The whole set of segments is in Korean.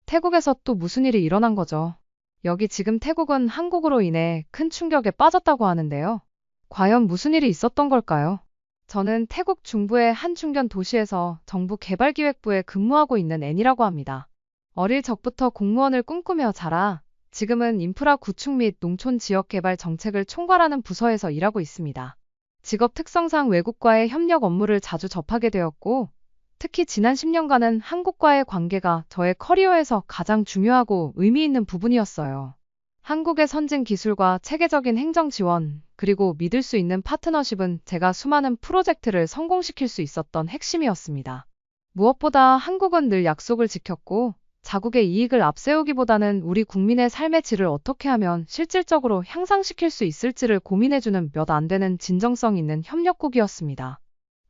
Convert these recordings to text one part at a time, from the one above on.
태국에서 또 무슨 일이 일어난 거죠? 여기 지금 태국은 한국으로 인해 큰 충격에 빠졌다고 하는데요. 과연 무슨 일이 있었던 걸까요? 저는 태국 중부의 한 중견 도시에서 정부 개발기획부에 근무하고 있는 앤이라고 합니다. 어릴 적부터 공무원을 꿈꾸며 자라 지금은 인프라 구축 및 농촌 지역 개발 정책을 총괄하는 부서에서 일하고 있습니다. 직업 특성상 외국과의 협력 업무를 자주 접하게 되었고, 특히 지난 10년간은 한국과의 관계가 저의 커리어에서 가장 중요하고 의미 있는 부분이었어요. 한국의 선진 기술과 체계적인 행정 지원, 그리고 믿을 수 있는 파트너십은 제가 수많은 프로젝트를 성공시킬 수 있었던 핵심이었습니다. 무엇보다 한국은 늘 약속을 지켰고, 자국의 이익을 앞세우기보다는 우리 국민의 삶의 질을 어떻게 하면 실질적으로 향상시킬 수 있을지를 고민해주는 몇 안 되는 진정성 있는 협력국이었습니다.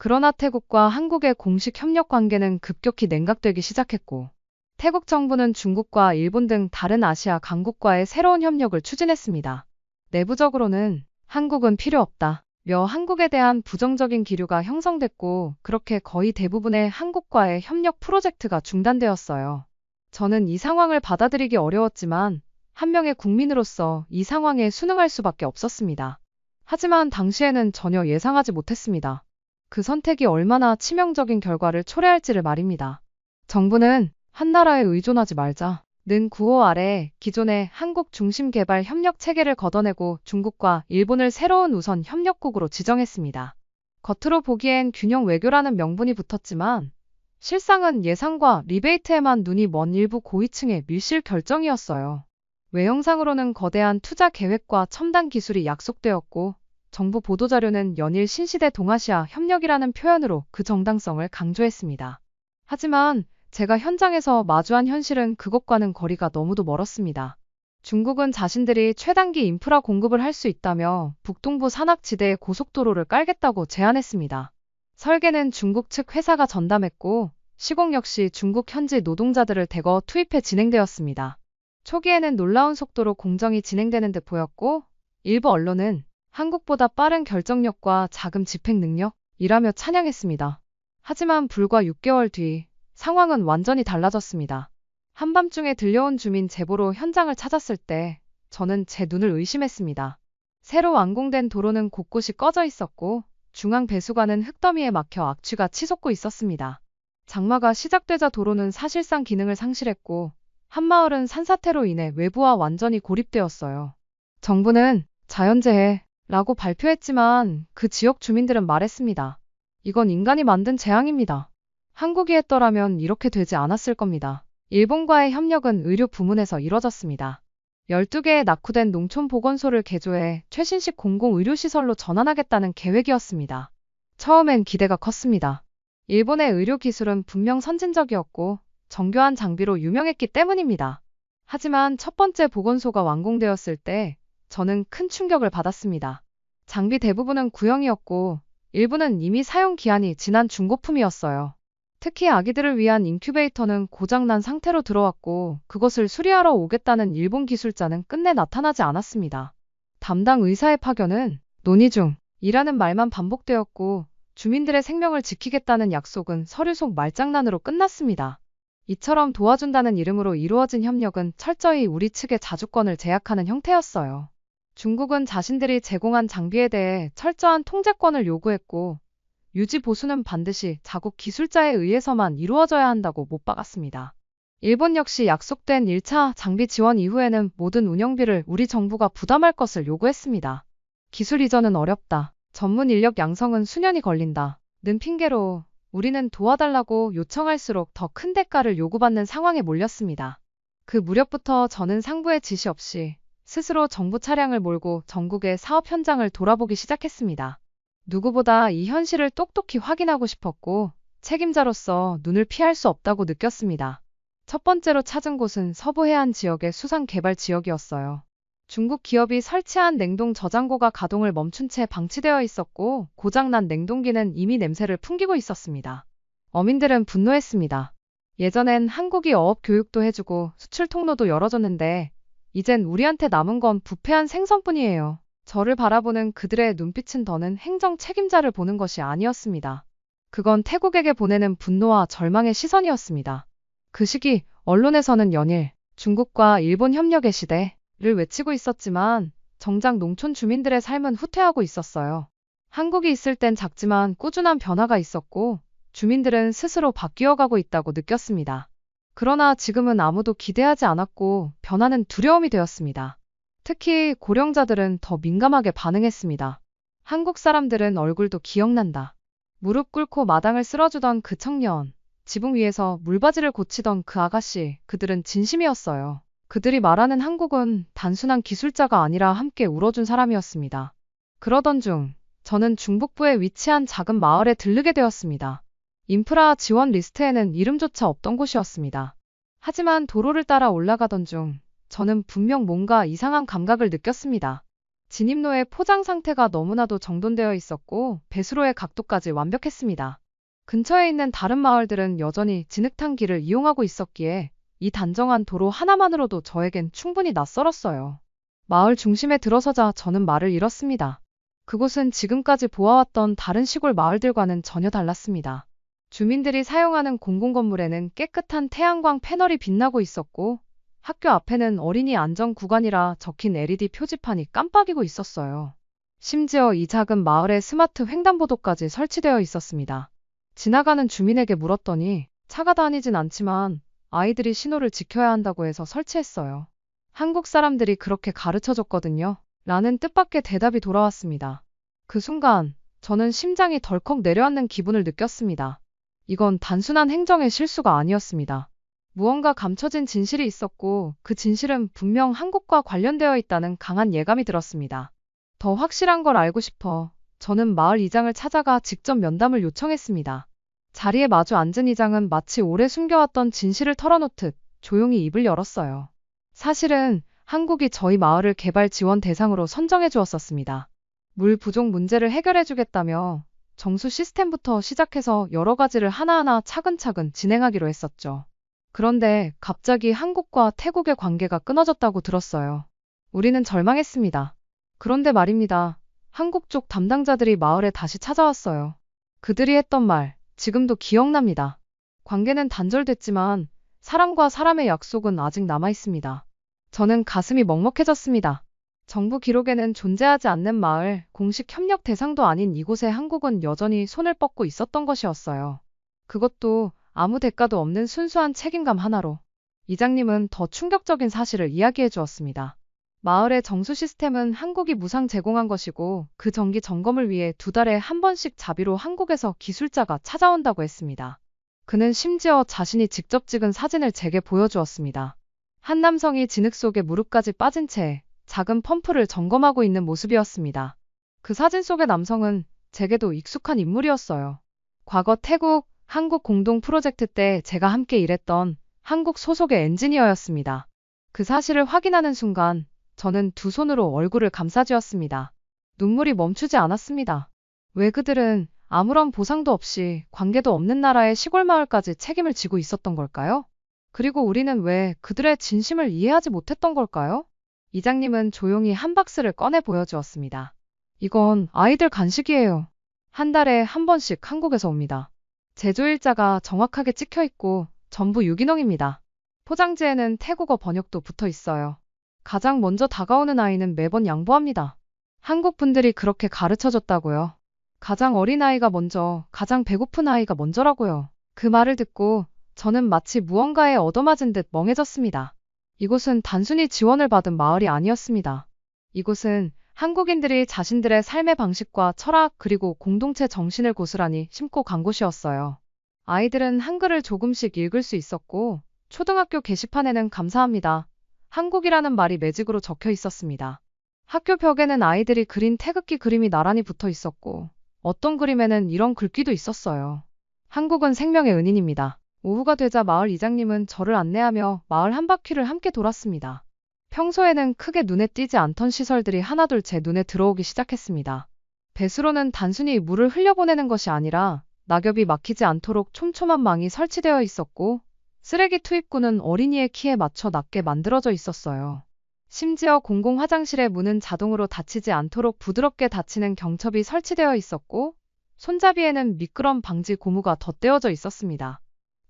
그러나 태국과 한국의 공식 협력 관계는 급격히 냉각되기 시작했고, 태국 정부는 중국과 일본 등 다른 아시아 강국과의 새로운 협력을 추진했습니다. 내부적으로는 한국은 필요 없다 며 한국에 대한 부정적인 기류가 형성됐고, 그렇게 거의 대부분의 한국과의 협력 프로젝트가 중단되었어요. 저는 이 상황을 받아들이기 어려웠지만 한 명의 국민으로서 이 상황에 순응할 수밖에 없었습니다. 하지만 당시에는 전혀 예상하지 못했습니다. 그 선택이 얼마나 치명적인 결과를 초래할지를 말입니다. 정부는 한 나라에 의존하지 말자는 구호 아래 기존의 한국 중심 개발 협력 체계를 걷어내고 중국과 일본을 새로운 우선 협력국으로 지정했습니다. 겉으로 보기엔 균형 외교라는 명분이 붙었지만 실상은 예산과 리베이트에만 눈이 먼 일부 고위층의 밀실 결정이었어요. 외형상으로는 거대한 투자 계획과 첨단 기술이 약속되었고, 정부 보도자료는 연일 신시대 동아시아 협력이라는 표현으로 그 정당성을 강조했습니다. 하지만 제가 현장에서 마주한 현실은 그것과는 거리가 너무도 멀었습니다. 중국은 자신들이 최단기 인프라 공급을 할 수 있다며 북동부 산악지대에 고속도로를 깔겠다고 제안했습니다. 설계는 중국 측 회사가 전담했고, 시공 역시 중국 현지 노동자들을 대거 투입해 진행되었습니다. 초기에는 놀라운 속도로 공정이 진행되는 듯 보였고, 일부 언론은 한국보다 빠른 결정력과 자금 집행 능력이라며 찬양했습니다. 하지만 불과 6개월 뒤 상황은 완전히 달라졌습니다. 한밤중에 들려온 주민 제보로 현장을 찾았을 때 저는 제 눈을 의심했습니다. 새로 완공된 도로는 곳곳이 꺼져 있었고, 중앙 배수관은 흙더미에 막혀 악취가 치솟고 있었습니다. 장마가 시작되자 도로는 사실상 기능을 상실했고, 한마을은 산사태로 인해 외부와 완전히 고립되었어요. 정부는 자연재해라고 발표했지만 그 지역 주민들은 말했습니다. 이건 인간이 만든 재앙입니다. 한국이 했더라면 이렇게 되지 않았을 겁니다. 일본과의 협력은 의료 부문에서 이뤄졌습니다. 12개의 낙후된 농촌보건소를 개조해 최신식 공공의료시설로 전환하겠다는 계획이었습니다. 처음엔 기대가 컸습니다. 일본의 의료기술은 분명 선진적이었고 정교한 장비로 유명했기 때문입니다. 하지만 첫 번째 보건소가 완공되었을 때 저는 큰 충격을 받았습니다. 장비 대부분은 구형이었고 일부는 이미 사용 기한이 지난 중고품이었어요. 특히 아기들을 위한 인큐베이터는 고장난 상태로 들어왔고 그것을 수리하러 오겠다는 일본 기술자는 끝내 나타나지 않았습니다. 담당 의사의 파견은 논의 중이라는 말만 반복되었고 주민들의 생명을 지키겠다는 약속은 서류 속 말장난으로 끝났습니다. 이처럼 도와준다는 이름으로 이루어진 협력은 철저히 우리 측의 자주권을 제약하는 형태였어요. 중국은 자신들이 제공한 장비에 대해 철저한 통제권을 요구했고 유지 보수는 반드시 자국 기술자에 의해서만 이루어져야 한다고 못 박았습니다. 일본 역시 약속된 1차 장비 지원 이후에는 모든 운영비를 우리 정부가 부담할 것을 요구했습니다. 기술 이전은 어렵다. 전문 인력 양성은 수년이 걸린다. 는 핑계로 우리는 도와달라고 요청할수록 더 큰 대가를 요구받는 상황에 몰렸습니다. 그 무렵부터 저는 상부의 지시 없이 스스로 정부 차량을 몰고 전국의 사업 현장을 돌아보기 시작했습니다. 누구보다 이 현실을 똑똑히 확인하고 싶었고 책임자로서 눈을 피할 수 없다고 느꼈습니다. 첫 번째로 찾은 곳은 서부 해안 지역의 수상 개발 지역이었어요. 중국 기업이 설치한 냉동 저장고가 가동을 멈춘 채 방치되어 있었고 고장난 냉동기는 이미 냄새를 풍기고 있었습니다. 어민들은 분노했습니다. 예전엔 한국이 어업 교육도 해주고 수출 통로도 열어줬는데 이젠 우리한테 남은 건 부패한 생선뿐이에요. 저를 바라보는 그들의 눈빛은 더는 행정 책임자를 보는 것이 아니었습니다. 그건 태국에게 보내는 분노와 절망의 시선이었습니다. 그 시기 언론에서는 연일 중국과 일본 협력의 시대를 외치고 있었지만 정작 농촌 주민들의 삶은 후퇴하고 있었어요. 한국이 있을 땐 작지만 꾸준한 변화가 있었고 주민들은 스스로 바뀌어가고 있다고 느꼈습니다. 그러나 지금은 아무도 기대하지 않았고 변화는 두려움이 되었습니다. 특히 고령자들은 더 민감하게 반응했습니다. 한국 사람들은 얼굴도 기억난다. 무릎 꿇고 마당을 쓸어주던 그 청년, 지붕 위에서 물바지를 고치던 그 아가씨, 그들은 진심이었어요. 그들이 말하는 한국은 단순한 기술자가 아니라 함께 울어준 사람이었습니다. 그러던 중 저는 중북부에 위치한 작은 마을에 들르게 되었습니다. 인프라 지원 리스트에는 이름조차 없던 곳이었습니다. 하지만 도로를 따라 올라가던 중 저는 분명 뭔가 이상한 감각을 느꼈습니다. 진입로의 포장 상태가 너무나도 정돈되어 있었고 배수로의 각도까지 완벽했습니다. 근처에 있는 다른 마을들은 여전히 진흙탕 길을 이용하고 있었기에 이 단정한 도로 하나만으로도 저에겐 충분히 낯설었어요. 마을 중심에 들어서자 저는 말을 잃었습니다. 그곳은 지금까지 보아왔던 다른 시골 마을들과는 전혀 달랐습니다. 주민들이 사용하는 공공건물에는 깨끗한 태양광 패널이 빛나고 있었고 학교 앞에는 어린이 안전 구간이라 적힌 LED 표지판이 깜빡이고 있었어요. 심지어 이 작은 마을에 스마트 횡단보도까지 설치되어 있었습니다. 지나가는 주민에게 물었더니 차가 다니진 않지만 아이들이 신호를 지켜야 한다고 해서 설치했어요. 한국 사람들이 그렇게 가르쳐줬거든요. 라는 뜻밖의 대답이 돌아왔습니다. 그 순간 저는 심장이 덜컥 내려앉는 기분을 느꼈습니다. 이건 단순한 행정의 실수가 아니었습니다. 무언가 감춰진 진실이 있었고 그 진실은 분명 한국과 관련되어 있다는 강한 예감이 들었습니다. 더 확실한 걸 알고 싶어 저는 마을 이장을 찾아가 직접 면담을 요청했습니다. 자리에 마주 앉은 이장은 마치 오래 숨겨왔던 진실을 털어놓듯 조용히 입을 열었어요. 사실은 한국이 저희 마을을 개발 지원 대상으로 선정해 주었었습니다. 물 부족 문제를 해결해 주겠다며 정수 시스템부터 시작해서 여러 가지를 하나하나 차근차근 진행하기로 했었죠. 그런데 갑자기 한국과 태국의 관계가 끊어졌다고 들었어요. 우리는 절망했습니다. 그런데 말입니다. 한국 쪽 담당자들이 마을에 다시 찾아왔어요. 그들이 했던 말, 지금도 기억납니다. 관계는 단절됐지만 사람과 사람의 약속은 아직 남아있습니다. 저는 가슴이 먹먹해졌습니다. 정부 기록에는 존재하지 않는 마을, 공식 협력 대상도 아닌 이곳에 한국은 여전히 손을 뻗고 있었던 것이었어요. 그것도 아무 대가도 없는 순수한 책임감 하나로. 이장님은 더 충격적인 사실을 이야기해 주었습니다. 마을의 정수 시스템은 한국이 무상 제공한 것이고 그 정기 점검을 위해 2달에 한 번씩 자비로 한국에서 기술자가 찾아온다고 했습니다. 그는 심지어 자신이 직접 찍은 사진을 제게 보여주었습니다. 한 남성이 진흙 속에 무릎까지 빠진 채 작은 펌프를 점검하고 있는 모습이었습니다. 그 사진 속의 남성은 제게도 익숙한 인물이었어요. 과거 태국, 한국 공동 프로젝트 때 제가 함께 일했던 한국 소속의 엔지니어였습니다. 그 사실을 확인하는 순간 저는 두 손으로 얼굴을 감싸쥐었습니다. 눈물이 멈추지 않았습니다. 왜 그들은 아무런 보상도 없이 관계도 없는 나라의 시골 마을까지 책임을 지고 있었던 걸까요? 그리고 우리는 왜 그들의 진심을 이해하지 못했던 걸까요? 이장님은 조용히 한 박스를 꺼내 보여주었습니다. 이건 아이들 간식이에요. 한 달에 한 번씩 한국에서 옵니다. 제조일자가 정확하게 찍혀 있고 전부 유기농입니다. 포장지에는 태국어 번역도 붙어 있어요. 가장 먼저 다가오는 아이는 매번 양보합니다. 한국 분들이 그렇게 가르쳐줬다고요. 가장 어린 아이가 먼저, 가장 배고픈 아이가 먼저라고요. 그 말을 듣고 저는 마치 무언가에 얻어맞은 듯 멍해졌습니다. 이곳은 단순히 지원을 받은 마을이 아니었습니다. 이곳은 한국인들이 자신들의 삶의 방식과 철학 그리고 공동체 정신을 고스란히 심고 간 곳이었어요. 아이들은 한글을 조금씩 읽을 수 있었고 초등학교 게시판에는 감사합니다. 한국이라는 말이 매직으로 적혀 있었습니다. 학교 벽에는 아이들이 그린 태극기 그림이 나란히 붙어 있었고 어떤 그림에는 이런 글귀도 있었어요. 한국은 생명의 은인입니다. 오후가 되자 마을 이장님은 저를 안내하며 마을 한 바퀴를 함께 돌았습니다. 평소에는 크게 눈에 띄지 않던 시설들이 하나둘 제 눈에 들어오기 시작했습니다. 배수로는 단순히 물을 흘려보내는 것이 아니라 낙엽이 막히지 않도록 촘촘한 망이 설치되어 있었고 쓰레기 투입구는 어린이의 키에 맞춰 낮게 만들어져 있었어요. 심지어 공공 화장실의 문은 자동으로 닫히지 않도록 부드럽게 닫히는 경첩이 설치되어 있었고 손잡이에는 미끄럼 방지 고무가 덧대어져 있었습니다.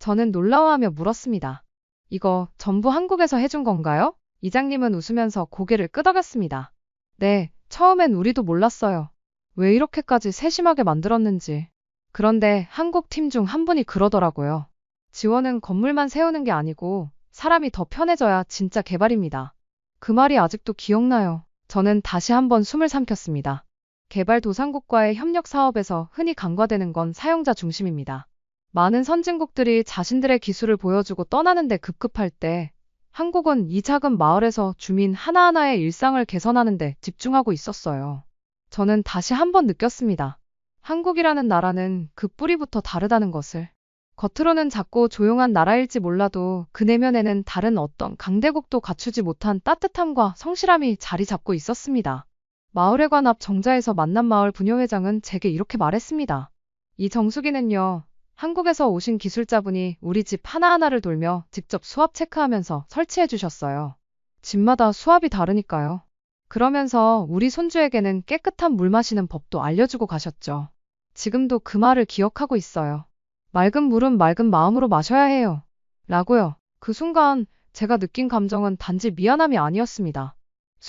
저는 놀라워하며 물었습니다. 이거 전부 한국에서 해준 건가요? 이장님은 웃으면서 고개를 끄덕였습니다. 네, 처음엔 우리도 몰랐어요. 왜 이렇게까지 세심하게 만들었는지. 그런데 한국 팀 중 한 분이 그러더라고요. 지원은 건물만 세우는 게 아니고 사람이 더 편해져야 진짜 개발입니다. 그 말이 아직도 기억나요. 저는 다시 한번 숨을 삼켰습니다. 개발도상국과의 협력 사업에서 흔히 간과되는 건 사용자 중심입니다. 많은 선진국들이 자신들의 기술을 보여주고 떠나는데 급급할 때 한국은 이 작은 마을에서 주민 하나하나의 일상을 개선하는 데 집중하고 있었어요. 저는 다시 한번 느꼈습니다. 한국이라는 나라는 그 뿌리부터 다르다는 것을. 겉으로는 작고 조용한 나라일지 몰라도 그 내면에는 다른 어떤 강대국도 갖추지 못한 따뜻함과 성실함이 자리 잡고 있었습니다. 마을회관 앞 정자에서 만난 마을 부녀회장은 제게 이렇게 말했습니다. 이 정수기는요, 한국에서 오신 기술자분이 우리 집 하나하나를 돌며 직접 수압 체크하면서 설치해 주셨어요. 집마다 수압이 다르니까요. 그러면서 우리 손주에게는 깨끗한 물 마시는 법도 알려주고 가셨죠. 지금도 그 말을 기억하고 있어요. 맑은 물은 맑은 마음으로 마셔야 해요. 라고요. 그 순간 제가 느낀 감정은 단지 미안함이 아니었습니다.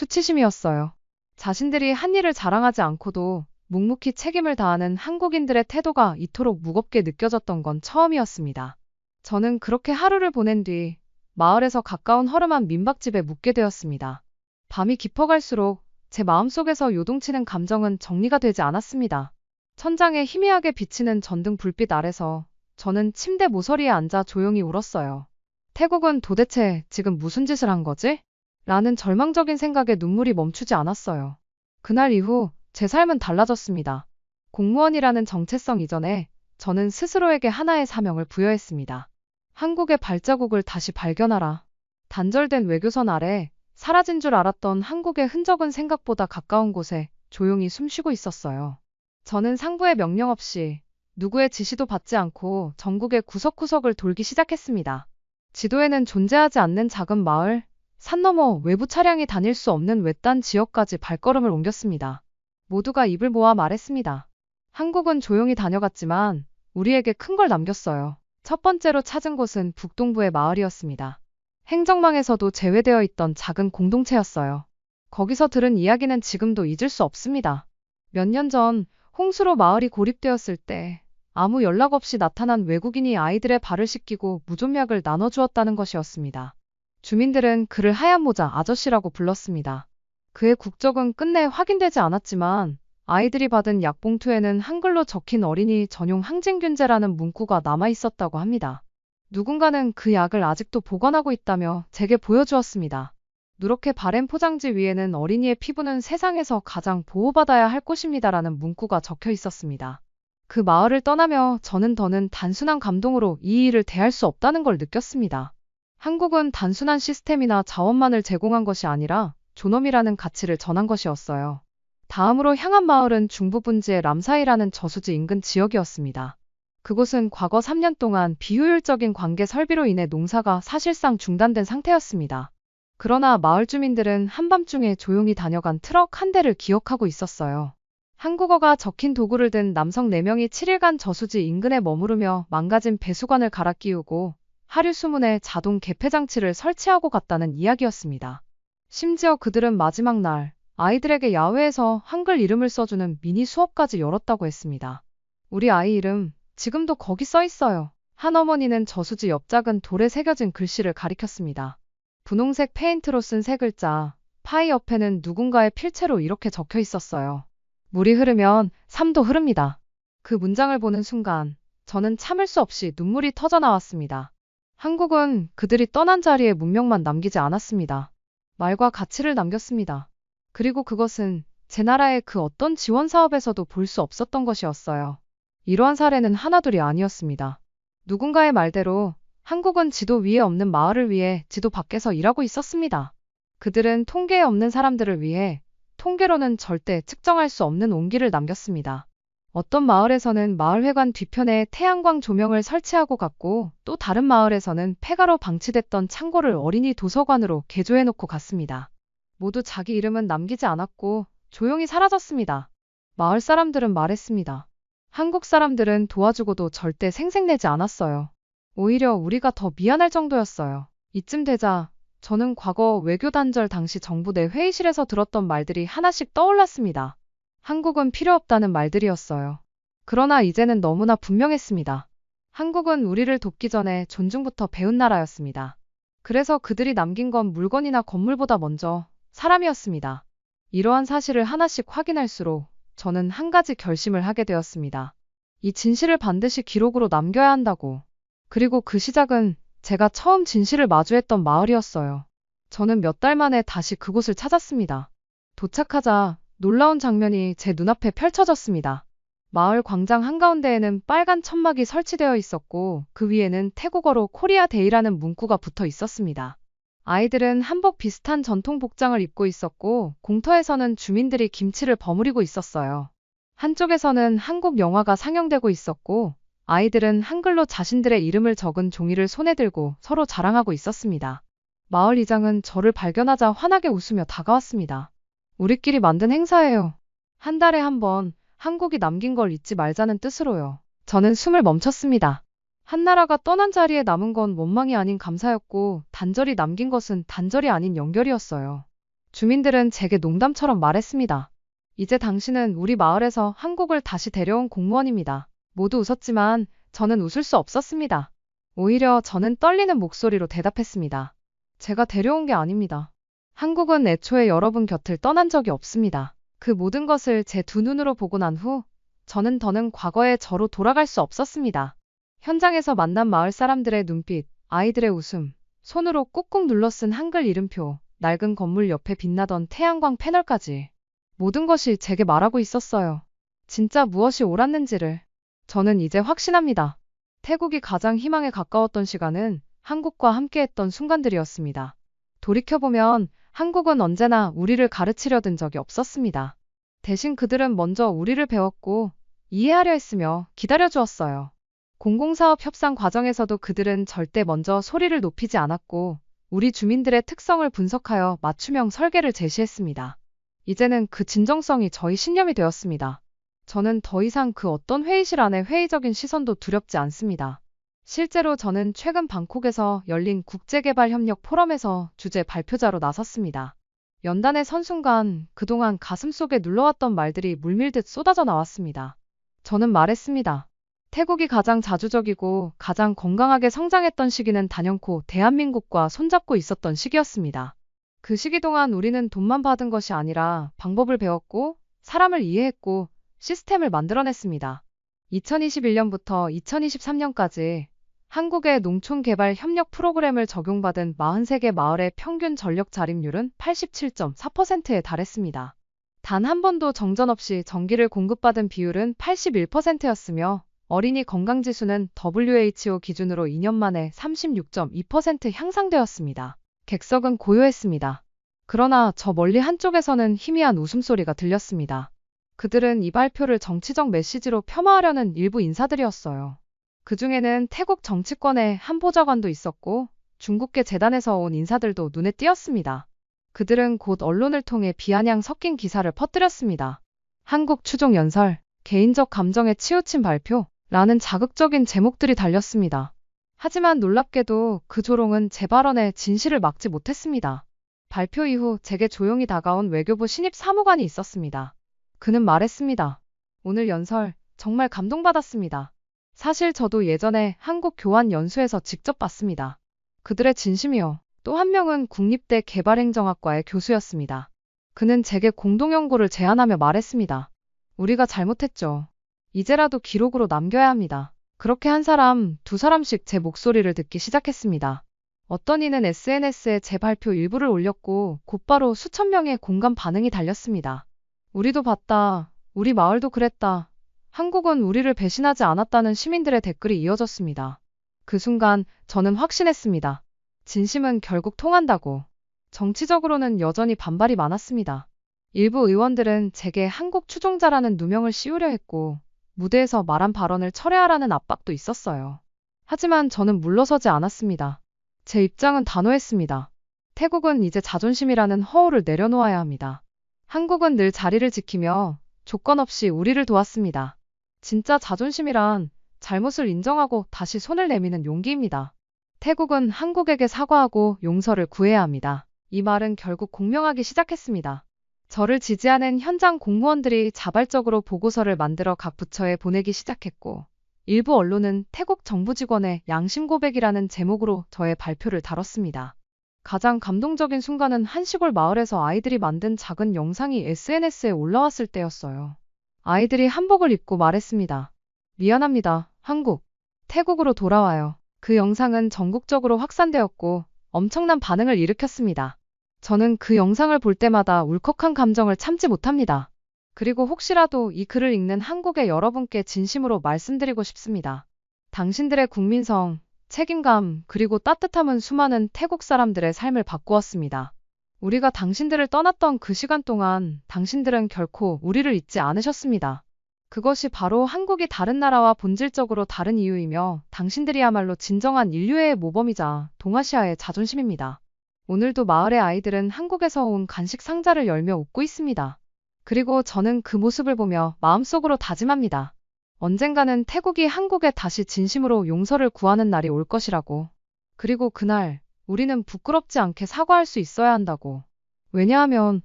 수치심이었어요. 자신들이 한 일을 자랑하지 않고도 묵묵히 책임을 다하는 한국인들의 태도가 이토록 무겁게 느껴졌던 건 처음이었습니다. 저는 그렇게 하루를 보낸 뒤 마을에서 가까운 허름한 민박집에 묵게 되었습니다. 밤이 깊어갈수록 제 마음속에서 요동치는 감정은 정리가 되지 않았습니다. 천장에 희미하게 비치는 전등 불빛 아래서 저는 침대 모서리에 앉아 조용히 울었어요. 태국은 도대체 지금 무슨 짓을 한 거지? 라는 절망적인 생각에 눈물이 멈추지 않았어요. 그날 이후 제 삶은 달라졌습니다. 공무원이라는 정체성 이전에 저는 스스로에게 하나의 사명을 부여했습니다. 한국의 발자국을 다시 발견하라. 단절된 외교선 아래 사라진 줄 알았던 한국의 흔적은 생각보다 가까운 곳에 조용히 숨쉬고 있었어요. 저는 상부의 명령 없이 누구의 지시도 받지 않고 전국의 구석구석을 돌기 시작했습니다. 지도에는 존재하지 않는 작은 마을, 산 너머 외부 차량이 다닐 수 없는 외딴 지역까지 발걸음을 옮겼습니다. 모두가 입을 모아 말했습니다. 한국은 조용히 다녀갔지만 우리에게 큰 걸 남겼어요. 첫 번째로 찾은 곳은 북동부의 마을이었습니다. 행정망에서도 제외되어 있던 작은 공동체였어요. 거기서 들은 이야기는 지금도 잊을 수 없습니다. 몇 년 전 홍수로 마을이 고립되었을 때 아무 연락 없이 나타난 외국인이 아이들의 발을 씻기고 무좀약을 나눠주었다는 것이었습니다. 주민들은 그를 하얀 모자 아저씨라고 불렀습니다. 그의 국적은 끝내 확인되지 않았지만 아이들이 받은 약봉투에는 한글로 적힌 어린이 전용 항진균제라는 문구가 남아있었다고 합니다. 누군가는 그 약을 아직도 보관하고 있다며 제게 보여주었습니다. 누렇게 바랜 포장지 위에는 어린이의 피부는 세상에서 가장 보호받아야 할 꽃입니다라는 문구가 적혀 있었습니다. 그 마을을 떠나며 저는 더는 단순한 감동으로 이 일을 대할 수 없다는 걸 느꼈습니다. 한국은 단순한 시스템이나 자원만을 제공한 것이 아니라 존엄이라는 가치를 전한 것이었어요. 다음으로 향한 마을은 중부분지의 람사이라는 저수지 인근 지역이었습니다. 그곳은 과거 3년 동안 비효율적인 관계 설비로 인해 농사가 사실상 중단된 상태였습니다. 그러나 마을 주민들은 한밤중에 조용히 다녀간 트럭 한 대를 기억하고 있었어요. 한국어가 적힌 도구를 든 남성 4명이 7일간 저수지 인근에 머무르며 망가진 배수관을 갈아 끼우고 하류 수문에 자동 개폐 장치를 설치하고 갔다는 이야기였습니다. 심지어 그들은 마지막 날 아이들에게 야외에서 한글 이름을 써주는 미니 수업까지 열었다고 했습니다. 우리 아이 이름 지금도 거기 써 있어요. 한 어머니는 저수지 옆 작은 돌에 새겨진 글씨를 가리켰습니다. 분홍색 페인트로 쓴 세 글자, 파이 옆에는 누군가의 필체로 이렇게 적혀 있었어요. 물이 흐르면 삶도 흐릅니다. 그 문장을 보는 순간 저는 참을 수 없이 눈물이 터져 나왔습니다. 한국은 그들이 떠난 자리에 문명만 남기지 않았습니다. 말과 가치를 남겼습니다. 그리고 그것은 제 나라의 그 어떤 지원 사업에서도 볼 수 없었던 것이었어요. 이러한 사례는 하나둘이 아니었습니다. 누군가의 말대로 한국은 지도 위에 없는 마을을 위해 지도 밖에서 일하고 있었습니다. 그들은 통계에 없는 사람들을 위해 통계로는 절대 측정할 수 없는 온기를 남겼습니다. 어떤 마을에서는 마을회관 뒤편에 태양광 조명을 설치하고 갔고 또 다른 마을에서는 폐가로 방치됐던 창고를 어린이 도서관으로 개조해놓고 갔습니다. 모두 자기 이름은 남기지 않았고 조용히 사라졌습니다. 마을 사람들은 말했습니다. 한국 사람들은 도와주고도 절대 생색내지 않았어요. 오히려 우리가 더 미안할 정도였어요. 이쯤 되자 저는 과거 외교 단절 당시 정부 내 회의실에서 들었던 말들이 하나씩 떠올랐습니다. 한국은 필요 없다는 말들이었어요. 그러나 이제는 너무나 분명했습니다. 한국은 우리를 돕기 전에 존중부터 배운 나라였습니다. 그래서 그들이 남긴 건 물건이나 건물보다 먼저 사람이었습니다. 이러한 사실을 하나씩 확인할수록 저는 한 가지 결심을 하게 되었습니다. 이 진실을 반드시 기록으로 남겨야 한다고. 그리고 그 시작은 제가 처음 진실을 마주했던 마을이었어요. 저는 몇 달 만에 다시 그곳을 찾았습니다. 도착하자 놀라운 장면이 제 눈앞에 펼쳐졌습니다. 마을 광장 한가운데에는 빨간 천막이 설치되어 있었고 그 위에는 태국어로 코리아 데이라는 문구가 붙어 있었습니다. 아이들은 한복 비슷한 전통 복장을 입고 있었고 공터에서는 주민들이 김치를 버무리고 있었어요. 한쪽에서는 한국 영화가 상영되고 있었고 아이들은 한글로 자신들의 이름을 적은 종이를 손에 들고 서로 자랑하고 있었습니다. 마을 이장은 저를 발견하자 환하게 웃으며 다가왔습니다. 우리끼리 만든 행사예요. 한 달에 한 번 한국이 남긴 걸 잊지 말자는 뜻으로요. 저는 숨을 멈췄습니다. 한 나라가 떠난 자리에 남은 건 원망이 아닌 감사였고 단절이 남긴 것은 단절이 아닌 연결이었어요. 주민들은 제게 농담처럼 말했습니다. 이제 당신은 우리 마을에서 한국을 다시 데려온 공무원입니다. 모두 웃었지만 저는 웃을 수 없었습니다. 오히려 저는 떨리는 목소리로 대답했습니다. 제가 데려온 게 아닙니다. 한국은 애초에 여러분 곁을 떠난 적이 없습니다. 그 모든 것을 제 두 눈으로 보고 난 후 저는 더는 과거의 저로 돌아갈 수 없었습니다. 현장에서 만난 마을 사람들의 눈빛, 아이들의 웃음, 손으로 꾹꾹 눌러 쓴 한글 이름표, 낡은 건물 옆에 빛나던 태양광 패널까지 모든 것이 제게 말하고 있었어요. 진짜 무엇이 옳았는지를. 저는 이제 확신합니다. 태국이 가장 희망에 가까웠던 시간은 한국과 함께했던 순간들이었습니다. 돌이켜보면 한국은 언제나 우리를 가르치려 든 적이 없었습니다. 대신 그들은 먼저 우리를 배웠고 이해하려 했으며 기다려주었어요. 공공사업 협상 과정에서도 그들은 절대 먼저 소리를 높이지 않았고 우리 주민들의 특성을 분석하여 맞춤형 설계를 제시했습니다. 이제는 그 진정성이 저희 신념이 되었습니다. 저는 더 이상 그 어떤 회의실 안의 회의적인 시선도 두렵지 않습니다. 실제로 저는 최근 방콕에서 열린 국제개발협력 포럼에서 주재 발표자로 나섰습니다. 연단에 선 순간 그동안 가슴속에 눌러왔던 말들이 물밀듯 쏟아져 나왔습니다. 저는 말했습니다. 태국이 가장 자주적이고 가장 건강하게 성장했던 시기는 단연코 대한민국과 손잡고 있었던 시기였습니다. 그 시기 동안 우리는 돈만 받은 것이 아니라 방법을 배웠고 사람을 이해했고 시스템을 만들어냈습니다. 2021년부터 2023년까지 한국의 농촌개발 협력 프로그램을 적용받은 43개 마을의 평균 전력 자립률은 87.4%에 달했습니다. 단 한 번도 정전 없이 전기를 공급받은 비율은 81%였으며 어린이 건강지수는 WHO 기준으로 2년 만에 36.2% 향상되었습니다. 객석은 고요했습니다. 그러나 저 멀리 한쪽에서는 희미한 웃음소리가 들렸습니다. 그들은 이 발표를 정치적 메시지로 폄하하려는 일부 인사들이었어요. 그 중에는 태국 정치권의 한 보좌관도 있었고 중국계 재단에서 온 인사들도 눈에 띄었습니다. 그들은 곧 언론을 통해 비아냥 섞인 기사를 퍼뜨렸습니다. 한국 추종 연설, 개인적 감정에 치우친 발표라는 자극적인 제목들이 달렸습니다. 하지만 놀랍게도 그 조롱은 제 발언의 진실을 막지 못했습니다. 발표 이후 제게 조용히 다가온 외교부 신입 사무관이 있었습니다. 그는 말했습니다. 오늘 연설 정말 감동받았습니다. 사실 저도 예전에 한국 교환 연수에서 직접 봤습니다. 그들의 진심이요. 또 한 명은 국립대 개발행정학과의 교수였습니다. 그는 제게 공동연구를 제안하며 말했습니다. 우리가 잘못했죠. 이제라도 기록으로 남겨야 합니다. 그렇게 한 사람, 두 사람씩 제 목소리를 듣기 시작했습니다. 어떤 이는 SNS에 제 발표 일부를 올렸고 곧바로 수천 명의 공감 반응이 달렸습니다. 우리도 봤다. 우리 마을도 그랬다. 한국은 우리를 배신하지 않았다는 시민들의 댓글이 이어졌습니다. 그 순간 저는 확신했습니다. 진심은 결국 통한다고. 정치적으로는 여전히 반발이 많았습니다. 일부 의원들은 제게 한국 추종자라는 누명을 씌우려 했고 무대에서 말한 발언을 철회하라는 압박도 있었어요. 하지만 저는 물러서지 않았습니다. 제 입장은 단호했습니다. 태국은 이제 자존심이라는 허울을 내려놓아야 합니다. 한국은 늘 자리를 지키며 조건 없이 우리를 도왔습니다. 진짜 자존심이란 잘못을 인정하고 다시 손을 내미는 용기입니다. 태국은 한국에게 사과하고 용서를 구해야 합니다. 이 말은 결국 공명하기 시작했습니다. 저를 지지하는 현장 공무원들이 자발적으로 보고서를 만들어 각 부처에 보내기 시작했고, 일부 언론은 태국 정부 직원의 양심 고백이라는 제목으로 저의 발표를 다뤘습니다. 가장 감동적인 순간은 한 시골 마을에서 아이들이 만든 작은 영상이 SNS에 올라왔을 때였어요. 아이들이 한복을 입고 말했습니다. 미안합니다, 한국. 태국으로 돌아와요. 그 영상은 전국적으로 확산되었고 엄청난 반응을 일으켰습니다. 저는 그 영상을 볼 때마다 울컥한 감정을 참지 못합니다. 그리고 혹시라도 이 글을 읽는 한국의 여러분께 진심으로 말씀드리고 싶습니다. 당신들의 국민성, 책임감, 그리고 따뜻함은 수많은 태국 사람들의 삶을 바꾸었습니다. 우리가 당신들을 떠났던 그 시간 동안 당신들은 결코 우리를 잊지 않으셨습니다. 그것이 바로 한국이 다른 나라와 본질적으로 다른 이유이며 당신들이야말로 진정한 인류의 모범이자 동아시아의 자존심입니다. 오늘도 마을의 아이들은 한국에서 온 간식 상자를 열며 웃고 있습니다. 그리고 저는 그 모습을 보며 마음속으로 다짐합니다. 언젠가는 태국이 한국에 다시 진심으로 용서를 구하는 날이 올 것이라고. 그리고 그날 우리는 부끄럽지 않게 사과할 수 있어야 한다고. 왜냐하면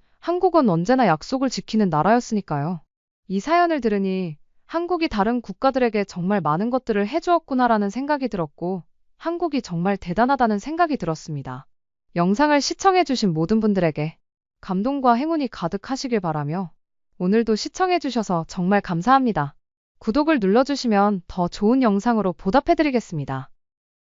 한국은 언제나 약속을 지키는 나라였으니까요. 이 사연을 들으니 한국이 다른 국가들에게 정말 많은 것들을 해주었구나라는 생각이 들었고, 한국이 정말 대단하다는 생각이 들었습니다. 영상을 시청해주신 모든 분들에게 감동과 행운이 가득하시길 바라며 오늘도 시청해주셔서 정말 감사합니다. 구독을 눌러주시면 더 좋은 영상으로 보답해드리겠습니다.